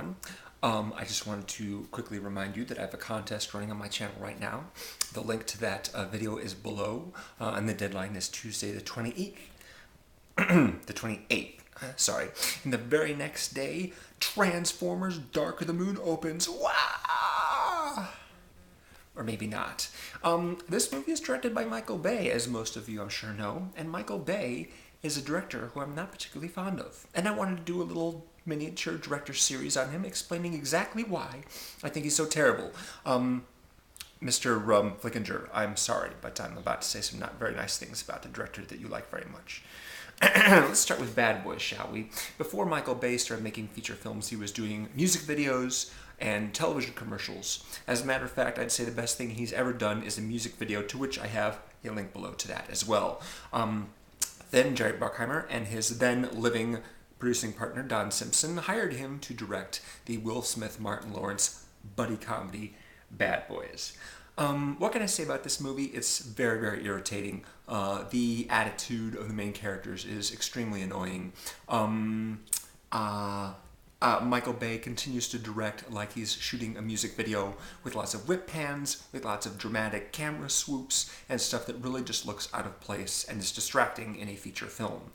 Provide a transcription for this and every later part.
everyone. I just wanted to quickly remind you that I have a contest running on my channel right now. The link to that video is below, and the deadline is Tuesday the 28th. The 28th, sorry. And the very next day, Transformers Dark of the Moon opens. Wow! Or maybe not. This movie is directed by Michael Bay, as most of you I'm sure know, and Michael Bay is a director who I'm not particularly fond of. And I wanted to do a little miniature director series on him, explaining exactly why I think he's so terrible. Mr. Flickinger, I'm sorry, but I'm about to say some not very nice things about the director that you like very much. Let's start with Bad Boys, shall we? Before Michael Bay started making feature films, he was doing music videos and television commercials. As a matter of fact, I'd say the best thing he's ever done is a music video, to which I have a link below to that as well. Then Jerry Bruckheimer and his then living producing partner Don Simpson hired him to direct the Will Smith-Martin Lawrence buddy comedy Bad Boys. What can I say about this movie? It's very, very irritating. The attitude of the main characters is extremely annoying. Michael Bay continues to direct like he's shooting a music video, with lots of whip pans, with lots of dramatic camera swoops, and stuff that really just looks out of place and is distracting in a feature film.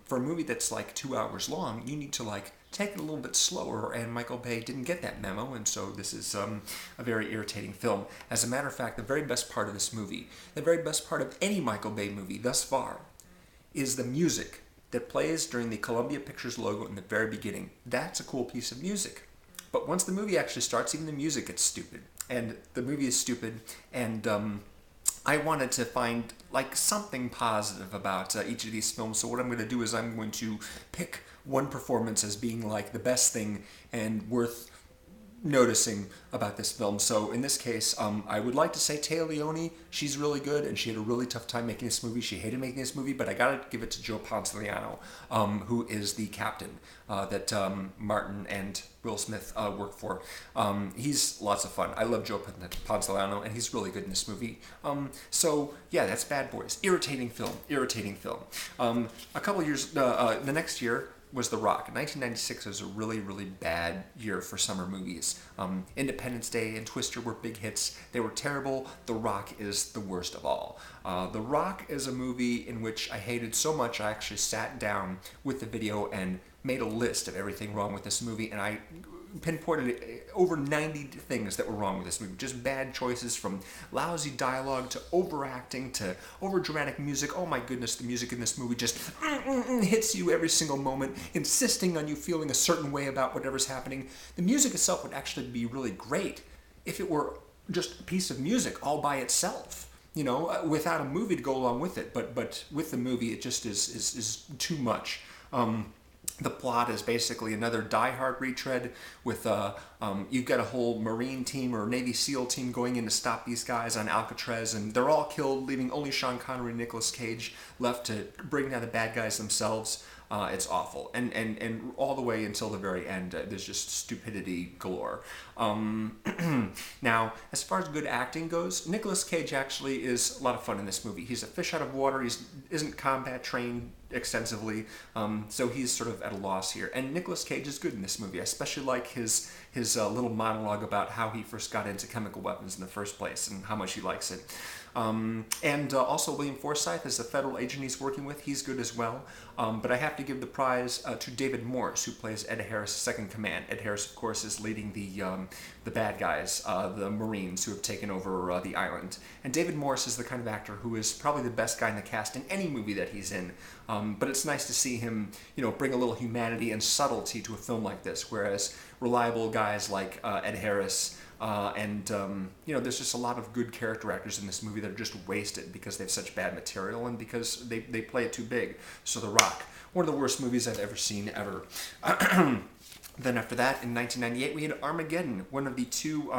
For a movie that's like 2 hours long, you need to take it a little bit slower, and Michael Bay didn't get that memo, and so this is a very irritating film. As a matter of fact, the very best part of this movie, the very best part of any Michael Bay movie thus far, is the music that plays during the Columbia Pictures logo in the very beginning. That's a cool piece of music. But once the movie actually starts, even the music gets stupid. And the movie is stupid, and I wanted to find something positive about each of these films. So what I'm going to do is I'm going to pick one performance as being the best thing and worth noticing about this film. So in this case, I would like to say Téa Leoni. She's really good, and she had a really tough time making this movie. She hated making this movie, but I gotta give it to Joe Pantoliano, who is the captain that Martin and Will Smith work for. He's lots of fun. I love Joe Pantoliano, and he's really good in this movie. So yeah, that's Bad Boys. Irritating film. Irritating film. A couple years, the next year was The Rock. 1996 was a really, really bad year for summer movies. Independence Day and Twister were big hits. They were terrible. The Rock is the worst of all. The Rock is a movie in which I hated so much I actually sat down with the video and made a list of everything wrong with this movie, and I pinpointed over 90 things that were wrong with this movie. Just bad choices, from lousy dialogue to overacting to over-dramatic music. Oh my goodness, the music in this movie just hits you every single moment, insisting on you feeling a certain way about whatever's happening. The music itself would actually be really great if it were just a piece of music all by itself, without a movie to go along with it. But with the movie, it just is too much. The plot is basically another Die Hard retread with, you've got a whole Marine team or Navy SEAL team going in to stop these guys on Alcatraz, and they're all killed, leaving only Sean Connery and Nicolas Cage left to bring down the bad guys themselves. It's awful. And all the way until the very end, there's just stupidity galore. Now, as far as good acting goes, Nicolas Cage actually is a lot of fun in this movie. He's a fish out of water. He isn't combat trained extensively, so he's sort of at a loss here. And Nicolas Cage is good in this movie. I especially like his little monologue about how he first got into chemical weapons in the first place and how much he likes it. And also William Forsythe is the federal agent he's working with. He's good as well. But I have to give the prize to David Morse, who plays Ed Harris' second in command. Ed Harris, of course, is leading the bad guys, the Marines who have taken over the island. And David Morse is the kind of actor who is probably the best guy in the cast in any movie that he's in. But it's nice to see him, bring a little humanity and subtlety to a film like this, whereas reliable guys like Ed Harris there's just a lot of good character actors in this movie that are just wasted because they have such bad material and because they play it too big. So The Rock, one of the worst movies I've ever seen, ever. Then after that, in 1998, we had Armageddon, one of the two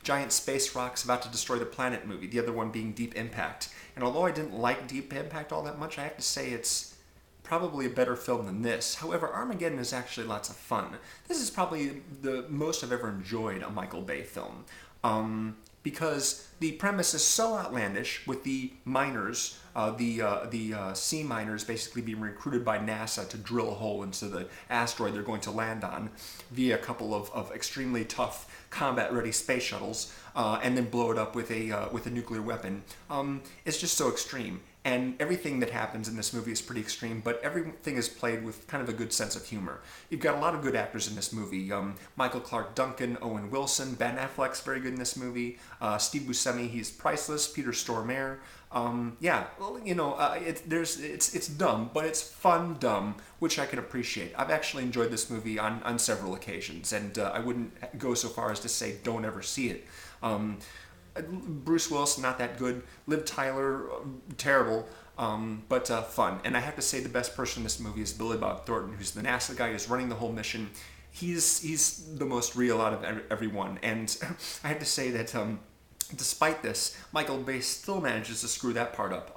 giant space rocks about to destroy the planet movie, the other one being Deep Impact. And although I didn't like Deep Impact all that much, I have to say it's probably a better film than this. However, Armageddon is actually lots of fun. This is probably the most I've ever enjoyed a Michael Bay film. because the premise is so outlandish with the miners, the sea miners basically being recruited by NASA to drill a hole into the asteroid they're going to land on via a couple of extremely tough combat-ready space shuttles, and then blow it up with a nuclear weapon. It's just so extreme. And everything that happens in this movie is pretty extreme, but everything is played with kind of a good sense of humor. You've got a lot of good actors in this movie. Michael Clarke Duncan, Owen Wilson, Ben Affleck's very good in this movie. Steve Buscemi, he's priceless. Peter Stormare. Yeah, well, you know, it's dumb, but it's fun dumb, which I can appreciate. I've actually enjoyed this movie on several occasions, and I wouldn't go so far as to say don't ever see it. Bruce Willis, not that good. Liv Tyler, terrible, but fun. And I have to say the best person in this movie is Billy Bob Thornton, who's the NASA guy who's running the whole mission. He's the most real out of everyone. And I have to say that despite this, Michael Bay still manages to screw that part up.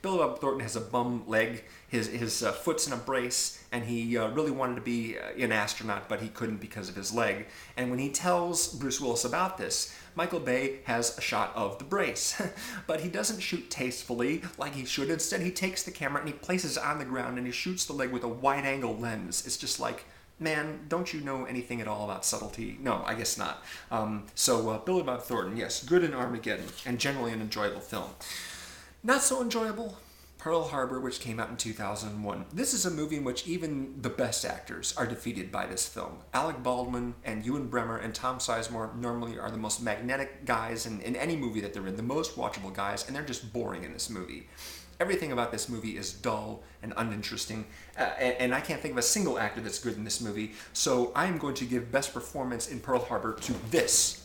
Billy Bob Thornton has a bum leg, his foot's in a brace, and he really wanted to be an astronaut, but he couldn't because of his leg. And when he tells Bruce Willis about this, Michael Bay has a shot of the brace, but he doesn't shoot tastefully like he should. Instead, he takes the camera and he places it on the ground and he shoots the leg with a wide-angle lens. It's just like, man, don't you know anything at all about subtlety? No, I guess not. So Billy Bob Thornton, yes, good in Armageddon, and generally an enjoyable film. Not so enjoyable, Pearl Harbor, which came out in 2001. This is a movie in which even the best actors are defeated by this film. Alec Baldwin and Ewan Bremer and Tom Sizemore normally are the most magnetic guys in any movie that they're in, the most watchable guys, and they're just boring in this movie. Everything about this movie is dull and uninteresting, and I can't think of a single actor that's good in this movie, so I am going to give Best Performance in Pearl Harbor to this.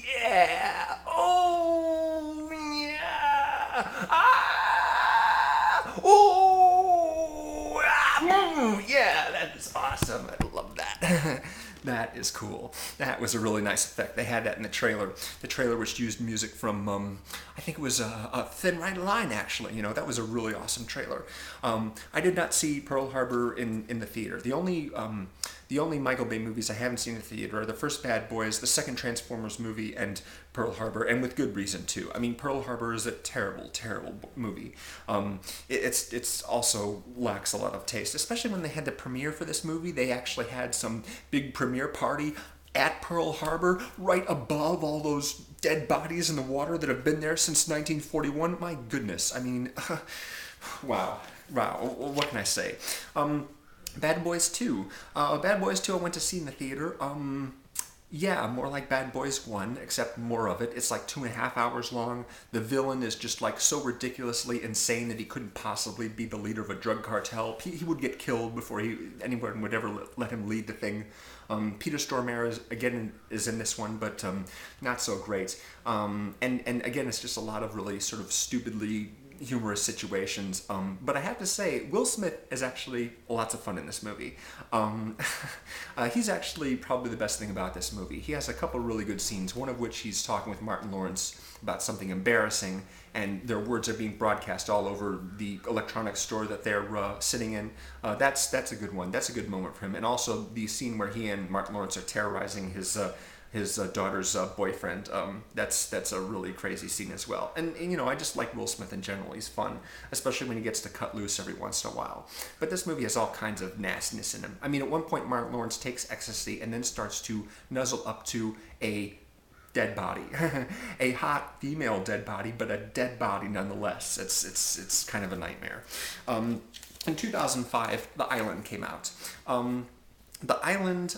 Yeah! Oh, yeah! Ah! Oh! Ah! Yeah, that is awesome. I love that. That is cool. That was a really nice effect. They had that in the trailer. The trailer which used music from, I think it was a Thin Red Line, actually. You know, that was a really awesome trailer. I did not see Pearl Harbor in the theater. The only Michael Bay movies I haven't seen in the theater are the first Bad Boys, the second Transformers movie, and Pearl Harbor, and with good reason, too. I mean, Pearl Harbor is a terrible, terrible movie. It's also lacks a lot of taste, especially when they had the premiere for this movie. They actually had some big premiere party at Pearl Harbor, right above all those dead bodies in the water that have been there since 1941. My goodness, I mean, wow, what can I say? Bad Boys 2. Bad Boys 2 I went to see in the theater. Yeah, more like Bad Boys 1, except more of it. It's like 2.5 hours long. The villain is just like so ridiculously insane that he couldn't possibly be the leader of a drug cartel. He would get killed before anyone would ever let him lead the thing. Peter Stormare is in this one, but not so great. And again, it's just a lot of really sort of stupidly humorous situations, but I have to say Will Smith is actually lots of fun in this movie. He's actually probably the best thing about this movie. He has a couple really good scenes, one of which he's talking with Martin Lawrence about something embarrassing, and their words are being broadcast all over the electronics store that they're sitting in. That's a good one. That's a good moment for him. And also the scene where he and Martin Lawrence are terrorizing his daughter's boyfriend. That's a really crazy scene as well. And you know, I just like Will Smith in general. He's fun, especially when he gets to cut loose every once in a while. But this movie has all kinds of nastiness in him. I mean, at one point, Martin Lawrence takes ecstasy and then starts to nuzzle up to a dead body, a hot female dead body, but a dead body nonetheless. It's kind of a nightmare. In 2005, The Island came out. The Island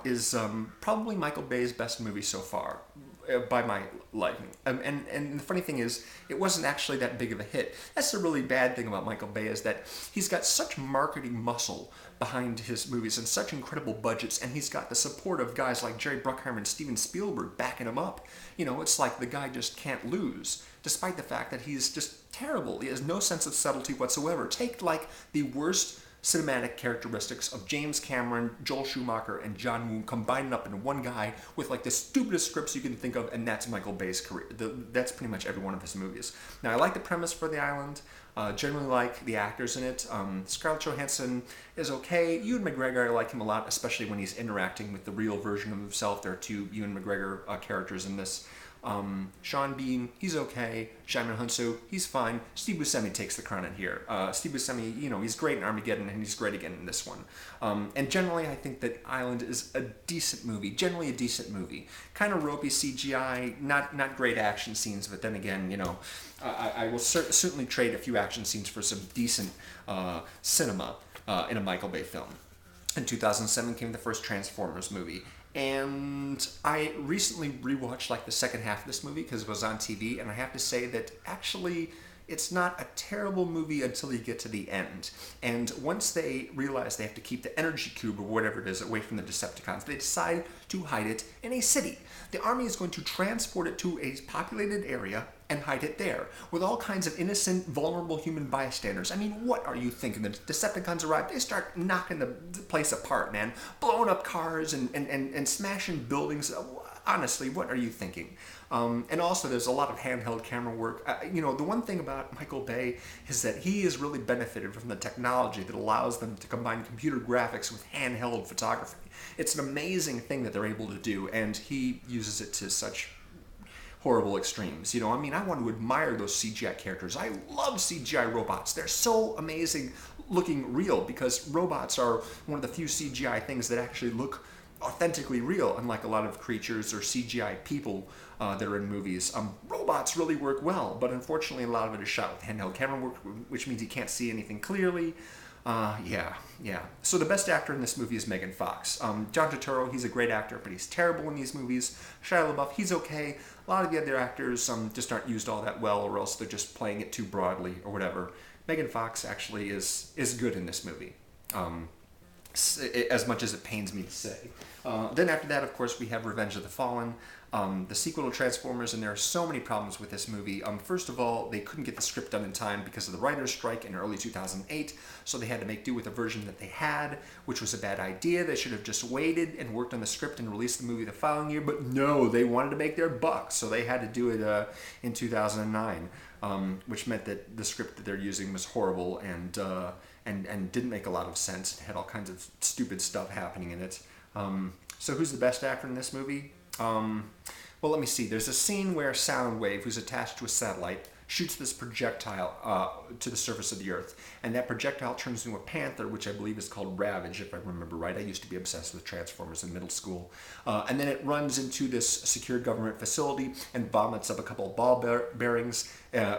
is probably Michael Bay's best movie so far, by my liking. And the funny thing is, it wasn't actually that big of a hit. That's the really bad thing about Michael Bay, is that he's got such marketing muscle behind his movies and such incredible budgets, and he's got the support of guys like Jerry Bruckheimer and Steven Spielberg backing him up. You know, it's like the guy just can't lose, despite the fact that he's just terrible. He has no sense of subtlety whatsoever. Take like the worst cinematic characteristics of James Cameron, Joel Schumacher, and John Woo combined up in one guy with like the stupidest scripts you can think of, and that's Michael Bay's career. That's pretty much every one of his movies. Now, I like the premise for The Island. Generally like the actors in it. Scarlett Johansson is okay. Ewan McGregor, I like him a lot, especially when he's interacting with the real version of himself. There are two Ewan McGregor characters in this. Sean Bean, he's okay. Hounsou, he's fine. Steve Buscemi takes the crown in here. Steve Buscemi, you know, he's great in Armageddon, and he's great again in this one. And generally, I think that Island is a decent movie. Generally, a decent movie. Kind of ropey CGI, not great action scenes, but then again, you know, I will certainly trade a few action scenes for some decent cinema in a Michael Bay film. In 2007 came the first Transformers movie. And I recently rewatched like the second half of this movie because it was on TV, and I have to say that actually it's not a terrible movie until you get to the end. And once they realize they have to keep the energy cube or whatever it is away from the Decepticons, they decide to hide it in a city. The army is going to transport it to a populated area and hide it there with all kinds of innocent, vulnerable human bystanders. I mean, what are you thinking? The Decepticons arrive, they start knocking the place apart, man. Blowing up cars and smashing buildings. Honestly, what are you thinking? And also, there's a lot of handheld camera work. You know, the one thing about Michael Bay is that he has really benefited from the technology that allows them to combine computer graphics with handheld photography. It's an amazing thing that they're able to do, and he uses it to such horrible extremes. You know, I mean, I want to admire those CGI characters. I love CGI robots. They're so amazing looking real because robots are one of the few CGI things that actually look authentically real, unlike a lot of creatures or CGI people that are in movies. Robots really work well, but unfortunately a lot of it is shot with handheld camera work, which means you can't see anything clearly. Yeah. So the best actor in this movie is Megan Fox. John Turturro, he's a great actor, but he's terrible in these movies. Shia LaBeouf, he's okay. A lot of the other actors just aren't used all that well, or else they're just playing it too broadly or whatever. Megan Fox actually is good in this movie. As much as it pains me to say. Then after that, of course, we have Revenge of the Fallen, the sequel to Transformers, and there are so many problems with this movie. First of all, they couldn't get the script done in time because of the writer's strike in early 2008, so they had to make do with the version that they had, which was a bad idea. They should have just waited and worked on the script and released the movie the following year, but no, they wanted to make their buck, so they had to do it in 2009, which meant that the script that they're using was horrible and didn't make a lot of sense. It had all kinds of stupid stuff happening in it. So who's the best actor in this movie? Well, let me see. There's a scene where Soundwave, who's attached to a satellite, shoots this projectile to the surface of the Earth, and that projectile turns into a panther, which I believe is called Ravage, if I remember right. I used to be obsessed with Transformers in middle school. And then it runs into this secure government facility and vomits up a couple of ball bearings,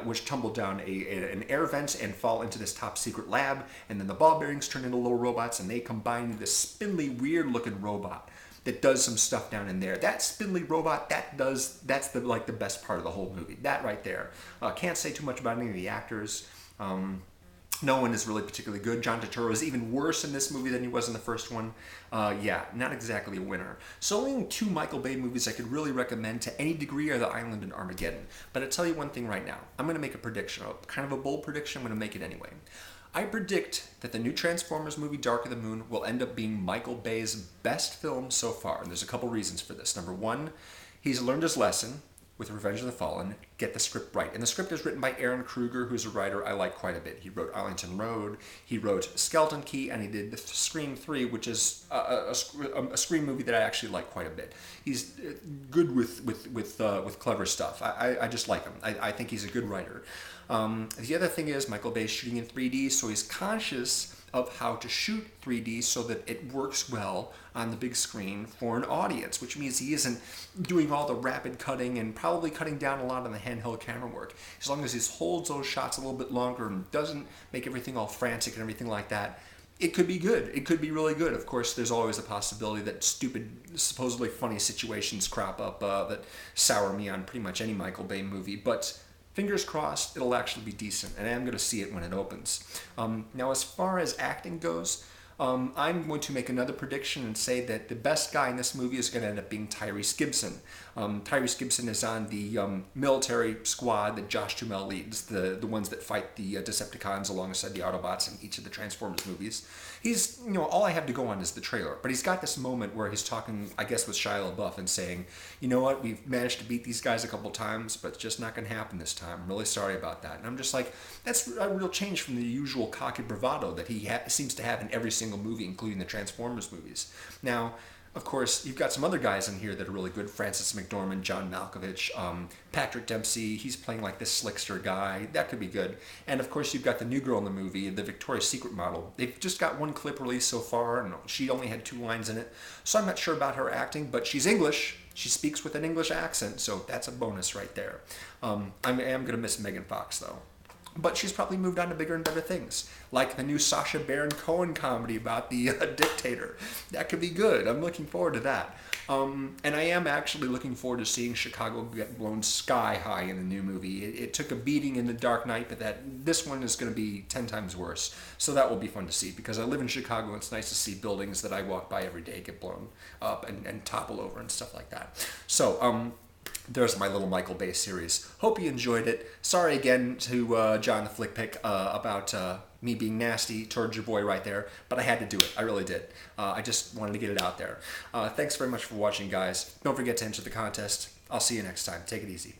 which tumble down an air vent and fall into this top secret lab, and then the ball bearings turn into little robots, and they combine into this spindly, weird-looking robot that does some stuff down in there. That spindly robot, that's the best part of the whole movie. That right there. Can't say too much about any of the actors. No one is really particularly good. John Turturro is even worse in this movie than he was in the first one. Yeah, not exactly a winner. So only two Michael Bay movies I could really recommend to any degree are The Island and Armageddon. But I'll tell you one thing right now. I'm going to make a prediction, kind of a bold prediction. I'm going to make it anyway. I predict that the new Transformers movie, Dark of the Moon, will end up being Michael Bay's best film so far. And there's a couple reasons for this. Number one, he's learned his lesson with Revenge of the Fallen. Get the script right. And the script is written by Aaron Kruger, who's a writer I like quite a bit. He wrote Arlington Road, he wrote Skeleton Key, and he did Scream 3, which is a Scream movie that I actually like quite a bit. He's good with clever stuff. I just like him. I think he's a good writer. The other thing is Michael Bay's shooting in 3D, so he's conscious of how to shoot 3D so that it works well on the big screen for an audience, which means he isn't doing all the rapid cutting and probably cutting down a lot on the handheld camera work. As long as he holds those shots a little bit longer and doesn't make everything all frantic and everything like that, it could be good. It could be really good. Of course, there's always a possibility that stupid, supposedly funny situations crop up that sour me on pretty much any Michael Bay movie, but fingers crossed, it'll actually be decent, and I'm going to see it when it opens. Now, as far as acting goes, I'm going to make another prediction and say that the best guy in this movie is going to end up being Tyrese Gibson. Tyrese Gibson is on the military squad that Josh Duhamel leads, the ones that fight the Decepticons alongside the Autobots in each of the Transformers movies. He's, all I have to go on is the trailer, but he's got this moment where he's talking, I guess, with Shia LaBeouf and saying, you know what, we've managed to beat these guys a couple times, but it's just not going to happen this time. I'm really sorry about that. And I'm just like, that's a real change from the usual cocky bravado that he seems to have in every single movie, including the Transformers movies. Now, of course, you've got some other guys in here that are really good. Francis McDormand, John Malkovich, Patrick Dempsey. He's playing like this slickster guy. That could be good. And of course, you've got the new girl in the movie, the Victoria's Secret model. They've just got one clip released so far, and she only had 2 lines in it. So I'm not sure about her acting, but she's English. She speaks with an English accent, so that's a bonus right there. I am going to miss Megan Fox, though. But she's probably moved on to bigger and better things, like the new Sacha Baron Cohen comedy about the dictator. That could be good. I'm looking forward to that. And I am actually looking forward to seeing Chicago get blown sky high in the new movie. It took a beating in The Dark Knight, but this one is going to be 10 times worse. So that will be fun to see, because I live in Chicago, and it's nice to see buildings that I walk by every day get blown up and topple over and stuff like that. So, there's my little Michael Bay series. Hope you enjoyed it. Sorry again to John the Flick Pick about me being nasty towards your boy right there, but I had to do it. I really did. I just wanted to get it out there. Thanks very much for watching, guys. Don't forget to enter the contest. I'll see you next time. Take it easy.